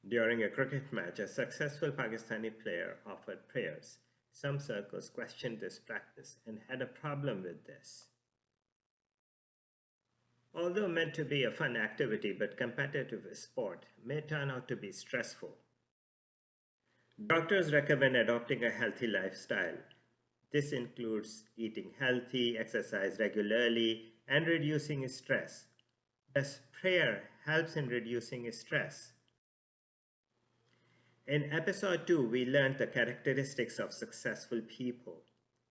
During a cricket match, a successful Pakistani player offered prayers. Some circles questioned this practice and had a problem with this. Although meant to be a fun activity, but competitive sport may turn out to be stressful. Doctors recommend adopting a healthy lifestyle. This includes eating healthy, exercise regularly, and reducing stress. Thus, prayer helps in reducing stress. In episode 2, we learned the characteristics of successful people.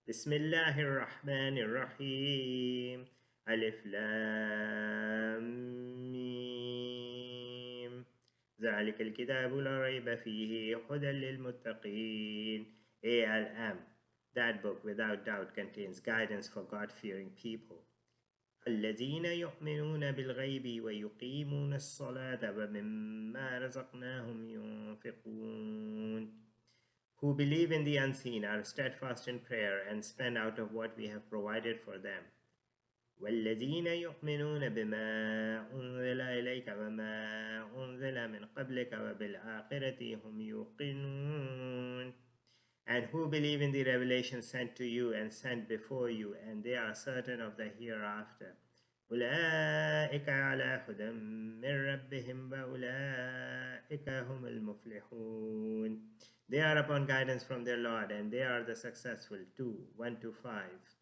Bismillahir Rahmanir Rahim. Alif Lam Mim. ذلك الكتاب لا ريب فيه هدى للمتقين. ALM. That book without doubt contains guidance for God-fearing people. الذين يؤمنون بالغيب ويقيمون الصلاة ومما رزقناهم ينفقون. Who believe in the unseen, are steadfast in prayer, and spend out of what we have provided for them. والذين يؤمنون بما أنزل إليك وما أنزل من قبلك وبالآخرة هم يوقنون. And who believe in the revelation sent to you and sent before you, and they are certain of the hereafter. أولئك على هدى من ربهم وأولئك هم المفلحون. They are upon guidance from their Lord, and they are the successful. 2:1-5.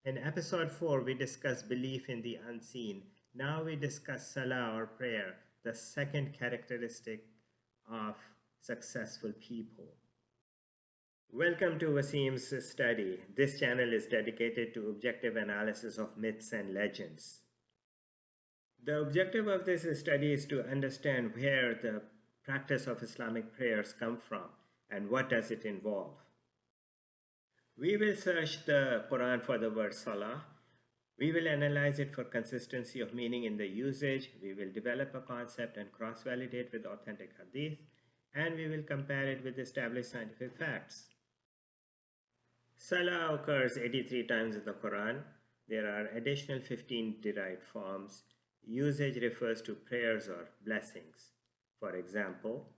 In episode 4, we discussed belief in the unseen. Now we discuss salah or prayer, the second characteristic of successful people. Welcome to Wasim's study. This channel is dedicated to objective analysis of myths and legends. The objective of this study is to understand where the practice of Islamic prayers come from and what does it involve. We will search the Quran for the word salah. We will analyze it for consistency of meaning in the usage. We will develop a concept and cross-validate with authentic Hadith. And we will compare it with established scientific facts. Salah occurs 83 times in the Quran. There are additional 15 derived forms. Usage refers to prayers or blessings. For example,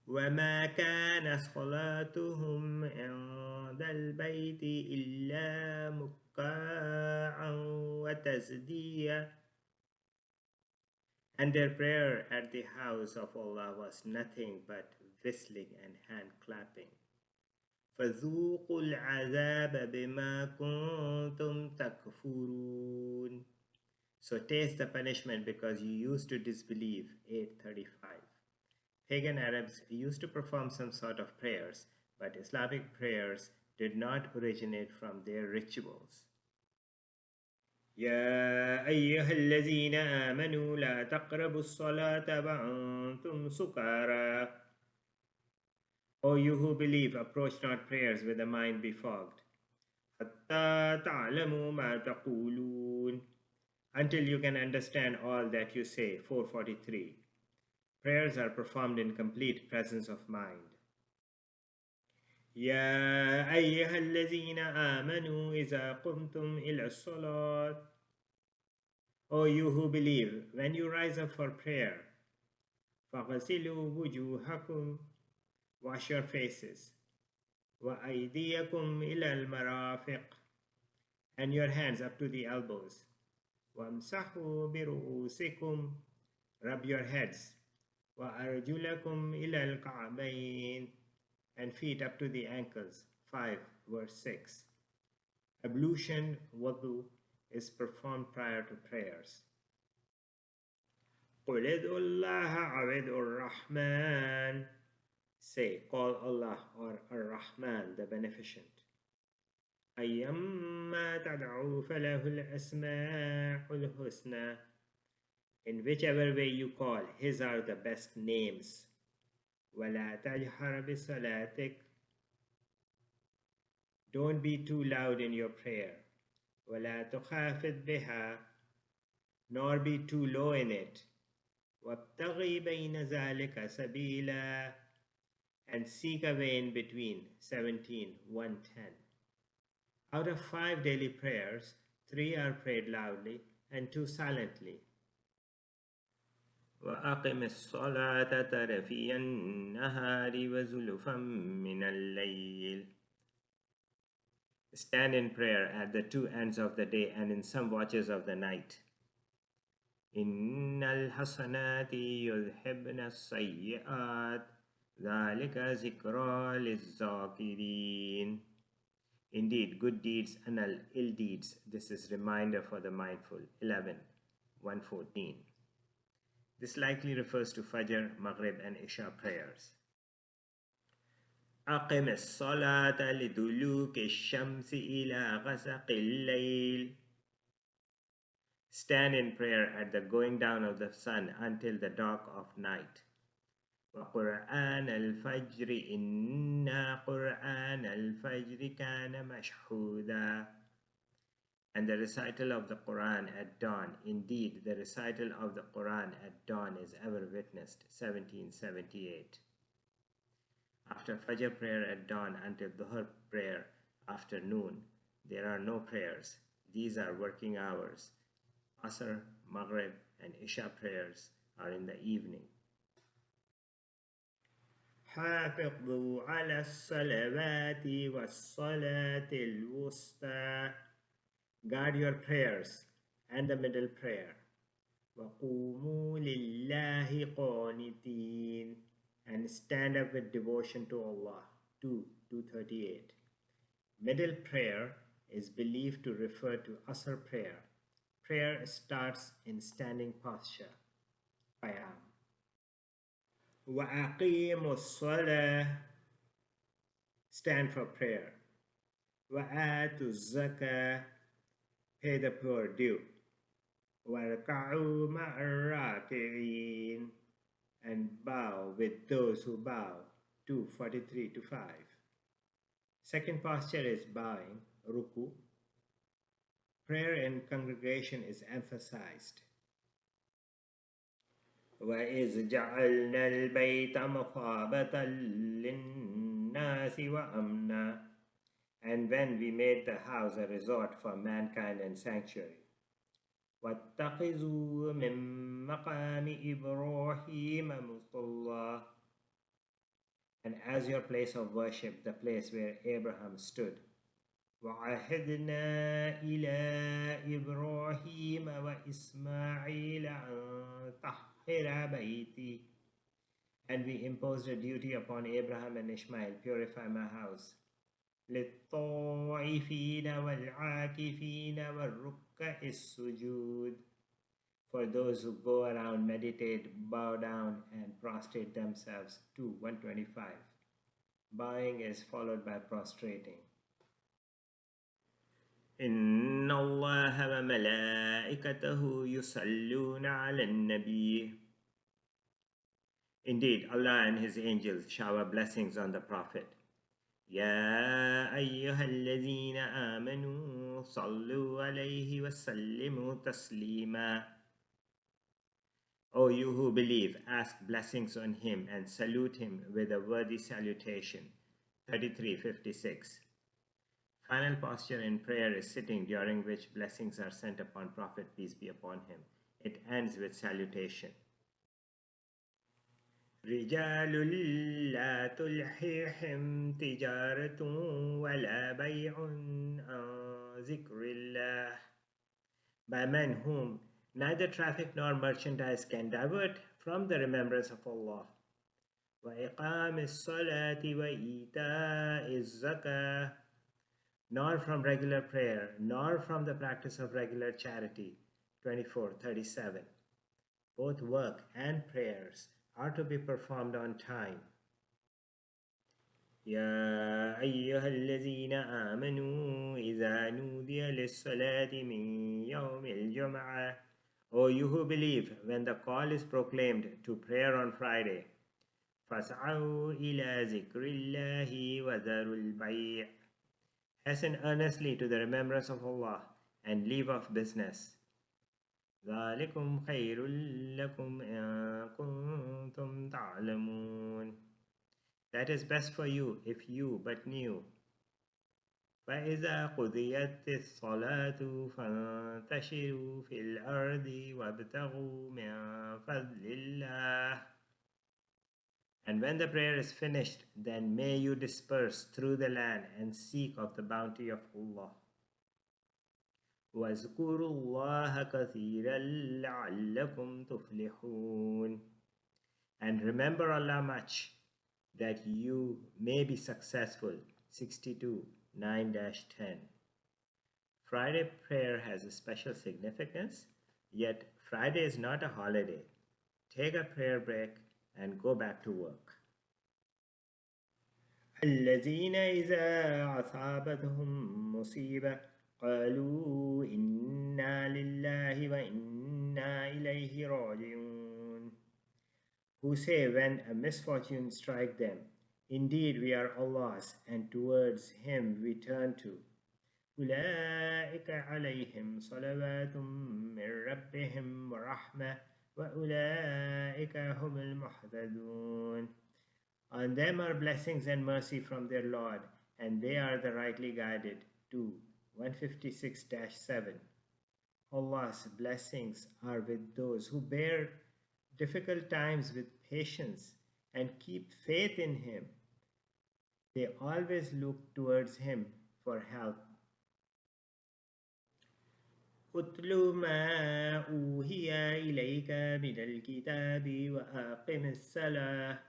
وَمَا كَانَ صَلَاتُهُمْ عِنْدَ الْبَيْتِ إِلَّا مُكَّاءً وَتَزْدِيًّا. And their prayer at the house of Allah was nothing but whistling and hand clapping. فَذُوقُوا الْعَذَابَ بِمَا كُنْتُمْ تَكْفُرُونَ. So taste the punishment because you used to disbelieve. 8:35. Pagan Arabs used to perform some sort of prayers, but Islamic prayers did not originate from their rituals. يا أيها الذين آمنوا لا تقربوا الصلاة وأنتم سكارى. O you who believe, approach not prayers with the mind befogged. حتى تعلموا ما تقولون. Until you can understand all that you say. 4:43. Prayers are performed in complete presence of mind. يا أيها الذين آمنوا إذا قمتم إلى الصلاة. O you who believe, when you rise up for prayer, فَغَسِلُوا وُجُوهَكُمْ. Wash your faces. وَأَيْدِيَكُمْ إِلَى الْمَرَافِقِ. And your hands up to the elbows. وَامْسَحُوا بِرُؤُوسِكُمْ. Rub your heads. وَأَرْجُلَكُمْ إِلَى الْكَعْبَيْنِ. And feet up to the ankles. 5:6. Ablution, wudu, is performed prior to prayers. قُلِ ادْعُوا اللَّهَ أَوِ ادْعُوا الرَّحْمَنَ. Say, call Allah or Ar-Rahman, the Beneficent. أَيَّمَّا تَدْعُوا فَلَهُ الْأَسْمَاءُ الْحُسْنَى. In whichever way you call, His are the best names. وَلَا تَجْهَرْ بِصَلَاتِكَ. Don't be too loud in your prayer. وَلَا تُخَافِتْ بِهَا. Nor be too low in it. وَابْتَغِي بَيْنَ ذَلِكَ سَبِيلًا. And seek a way in between. 17:110. Out of 5 daily prayers, 3 are prayed loudly and 2 silently. وأقم الصلاة طرفي النهار وزلفا من الليل. Stand in prayer at the two ends of the day and in some watches of the night. إن الحسنات يذهبن السيئات ذلك ذكرى للذاكرين. Indeed, good deeds annul ill deeds. This is reminder for the mindful. 11:114. This likely refers to Fajr, Maghrib, and Isha prayers. أقم الصلاة لدلوك الشمس إلى غسق الليل. Stand in prayer at the going down of the sun until the dark of night. وقرآن الفجر إن قرآن الفجر كان مشهودا. And the recital of the Quran at dawn. Indeed, the recital of the Quran at dawn is ever witnessed. 1778. After Fajr prayer at dawn until Dhuhr prayer after noon, there are no prayers. These are working hours. Asr, Maghrib, and Isha prayers are in the evening. حافظوا على الصلوات والصلاة الوسطى. Guard your prayers and the middle prayer. وقوموا لله قانتين. And stand up with devotion to Allah. 2:238. Middle prayer is believed to refer to Asr prayer. Prayer starts in standing posture. Qiyam. وأقيموا الصلاة. Stand for prayer. وآتوا الزكاة. Pay the poor due. واركعوا مع الراكعين. And bow with those who bow. 2:43-5. Second posture is bowing, ruku. Prayer in congregation is emphasized. وَإِذْ جَعَلْنَا الْبَيْتَ مَثَابَةً لِلنَّاسِ وَأَمْنًا. And when we made the house a resort for mankind and sanctuary. وَاتَّخِذُوا مِن مَّقَامِ إِبْرَاهِيمَ مُصَلًّى. And as your place of worship, the place where Abraham stood. وَعَهِدْنَا إِلَىٰ إِبْرَاهِيمَ وَإِسْمَاعِيلَ أَن طَهِّرَ بَيْتِي. And we imposed a duty upon Abraham and Ishmael, purify my house. لِلطَّائِفِينَ وَالْعَاكِفِينَ وَالرُّكَّعِ السُّجُودِ. For those who go around, meditate, bow down, and prostrate themselves. 2:125. Bowing is followed by prostrating. إِنَّ اللَّهَ وَمَلَائِكَتَهُ يُصَلُّونَ عَلَى النَّبِيِّ. Indeed, Allah and His angels shower blessings on the Prophet. يَا أَيُّهَا الَّذِينَ آمَنُوا صَلُّوا عَلَيْهِ وَسَلِّمُوا تَسْلِيمًا. O you who believe, ask blessings on him and salute him with a worthy salutation. 33:56. Final posture in prayer is sitting, during which blessings are sent upon Prophet, peace be upon him. It ends with salutation. رِجَالٌ لَا تُلْهِيهِمْ تِجَارَةٌ وَلَا بَيْعٌ عَنْ ذِكْرِ اللَّهِ. By men whom neither traffic nor merchandise can divert from the remembrance of Allah. وَإِقَامِ الصَّلَاةِ وَإِيتَاءِ الزَّكَاةِ. Nor from regular prayer, nor from the practice of regular charity. 24:37. Both work and prayers are to be performed on time. يَا أَيُّهَا الَّذِينَ آمَنُوا إِذَا نُودِيَ لِلصَّلَاةِ مِنْ يَوْمِ الْجُمْعَةِ. O you who believe, when the call is proclaimed to prayer on Friday, فَاسْعَوْا إِلَى ذِكْرِ اللَّهِ وَذَرُوا الْبَيْعَ. Hasten earnestly to the remembrance of Allah and leave off business. ذَلِكُمْ خَيْرٌ لَكُمْ إِن كُنْتُمْ تَعْلَمُونَ. That is best for you if you but knew. فإذا قضيت الصلاة فانتشروا في الأرض وابتغوا من فضل الله. And when the prayer is finished, then may you disperse through the land and seek of the bounty of Allah. وَاذْكُرُوا اللَّهَ كَثِيرًا لَعَلَّكُمْ تُفْلِحُونَ. And remember Allah much, that you may be successful. 62, 9-10. Friday prayer has a special significance, yet Friday is not a holiday. Take a prayer break and go back to work. الذين إذا أصابتهم مصيبة قالوا إنا لله وإنا إليه راجعون. Who say when a misfortune strikes them, indeed we are Allah's and towards Him we turn to. أولئك عليهم صلوات من ربهم ورحمة وأولئك هم المهتدون. On them are blessings and mercy from their Lord, and they are the rightly guided. 2, 156-7. Allah's blessings are with those who bear difficult times with patience and keep faith in Him. They always look towards Him for help. أتل ما أوحي إليك من الكتاب وأقم الصلاة.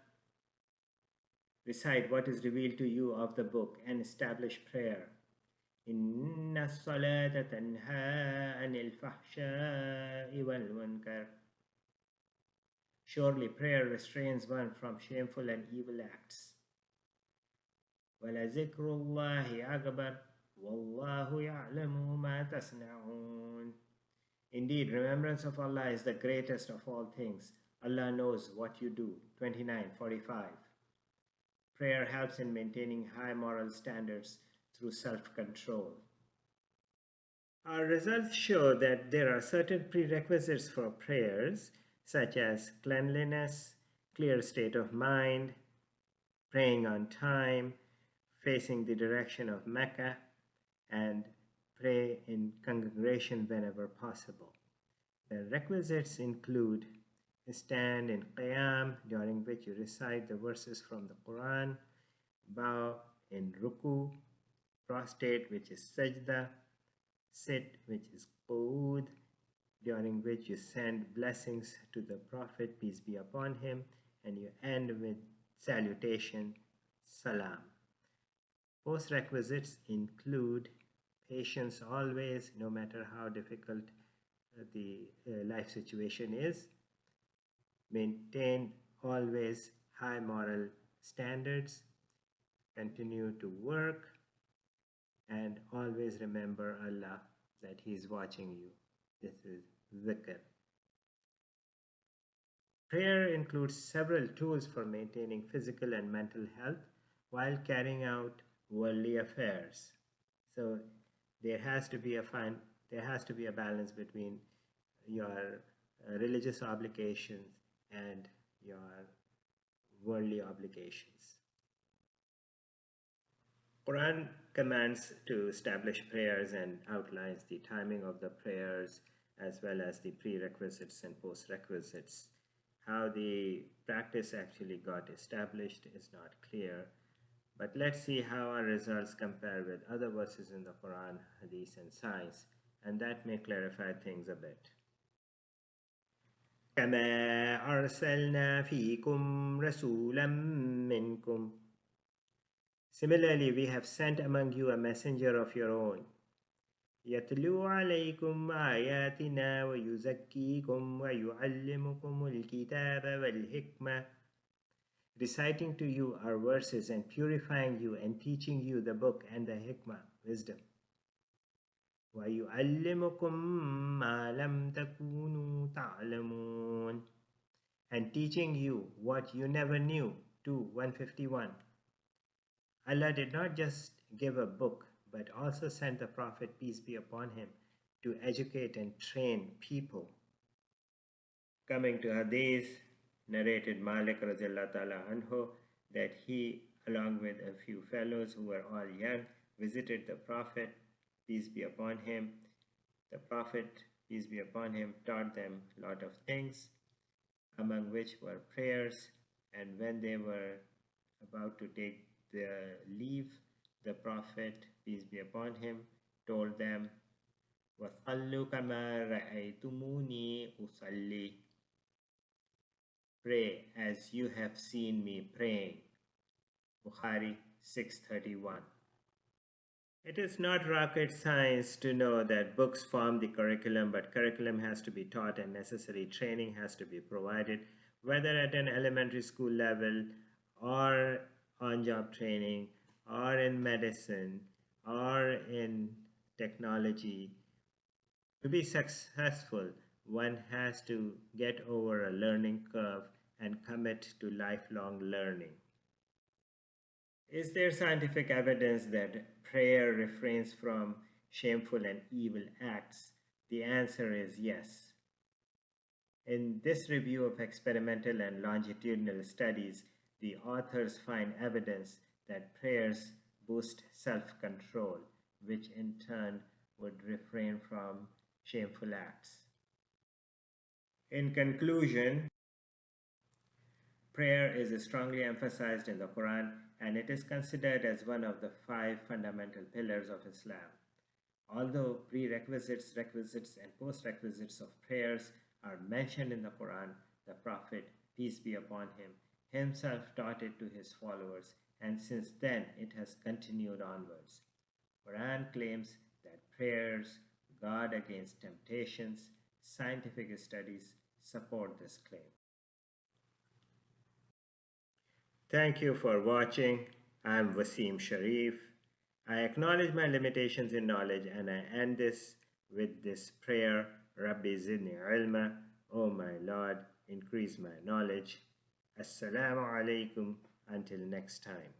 Recite what is revealed to you of the book and establish prayer. إن الصلاة تنهى عن الفحشاء والمنكر. Surely prayer restrains one from shameful and evil acts. وَلَذِكْرُ اللَّهِ أَكْبَرُ وَاللَّهُ يَعْلَمُ مَا تَصْنَعُونَ. Indeed, remembrance of Allah is the greatest of all things. Allah knows what you do. 29:45. Prayer helps in maintaining high moral standards through self-control. Our results show that there are certain prerequisites for prayers, such as cleanliness, clear state of mind, praying on time, facing the direction of Mecca, and pray in congregation whenever possible. The requisites include stand in qiyam, during which you recite the verses from the Quran, bow in ruku, prostrate, which is sajda, sit, which is qu'ud, during which you send blessings to the Prophet, peace be upon him, and you end with salutation, salam. Post-requisites include patience always, no matter how difficult the life situation is. Maintain always high moral standards. Continue to work. And always remember Allah, that He is watching you. This is dhikr. Prayer includes several tools for maintaining physical and mental health while carrying out worldly affairs. So there has to be a balance between your religious obligations and your worldly obligations. Quran commands to establish prayers and outlines the timing of the prayers as well as the prerequisites and post-requisites. How the practice actually got established is not clear, but let's see how our results compare with other verses in the Quran, Hadith, and science, and that may clarify things a bit. كما أرسلنا فيكم رسولا منكم. Similarly, we have sent among you a messenger of your own. يتلو عليكم آياتنا ويزكيكم ويعلمكم الكتاب والحكمة. Reciting to you our verses and purifying you and teaching you the book and the hikmah, wisdom. وَيُعَلِّمُكُم مَّا لَمْ تَكُونُوا تَعْلَمُونَ. And teaching you what you never knew. 2:151. Allah did not just give a book, but also sent the Prophet, peace be upon him, to educate and train people. Coming to Hadith, narrated Malik radiallahu ta'ala anhu, that he, along with a few fellows who were all young, visited the Prophet, peace be upon him. The Prophet, peace be upon him, taught them a lot of things, among which were prayers. And when they were about to take their leave, the Prophet, peace be upon him, told them, وَصَلُّوا كَمَا رَأَيْتُمُونِي أُصَلِّي. Pray as you have seen me praying. Bukhari 631. It is not rocket science to know that books form the curriculum, but curriculum has to be taught and necessary training has to be provided, whether at an elementary school level or on-job training or in medicine or in technology. To be successful, one has to get over a learning curve and commit to lifelong learning. Is there scientific evidence that prayer refrains from shameful and evil acts? The answer is yes. In this review of experimental and longitudinal studies, the authors find evidence that prayers boost self-control, which in turn would refrain from shameful acts. In conclusion, prayer is strongly emphasized in the Quran, and it is considered as one of the 5 fundamental pillars of Islam. Although prerequisites, requisites, and postrequisites of prayers are mentioned in the Quran, the Prophet, peace be upon him, himself taught it to his followers, and since then it has continued onwards. Quran claims that prayers guard against temptations. Scientific studies support this claim. Thank you for watching. I'm Wasim Sharif. I acknowledge my limitations in knowledge, and I end this with this prayer, Rabbi zidni ilma, O my Lord, increase my knowledge. Assalamu alaikum, until next time.